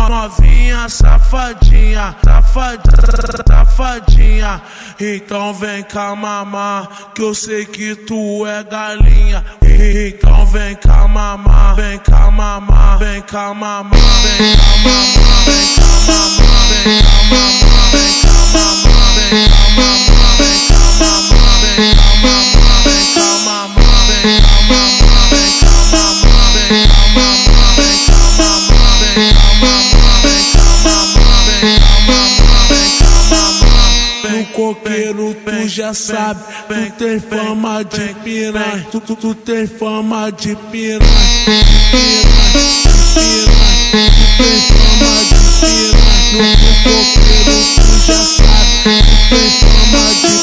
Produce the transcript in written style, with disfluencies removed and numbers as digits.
novinha safadinha, safadinha. Então vem cá mamar, que eu sei que tu é galinha. Então vem cá mamar, vem cá mamar, vem cá mamar, vem cá mamar, vem cá mamar, vem cá mamar, vem cá mamar, vem cá mamar, vem cá mamar, vem cá mamar, vem cá mamar, vem cá mamar, vem cá mamar, vem cá mamar, vem cá mamar, vem cá mamar, vem cá mamar, vem cá mamar, vem cá mamar. No coqueiro tu já sabe, tu tem fama de piranha, tu tem fama de piranha, tu tem fama de piranha. No coqueiro tu já sabe, tu tem fama de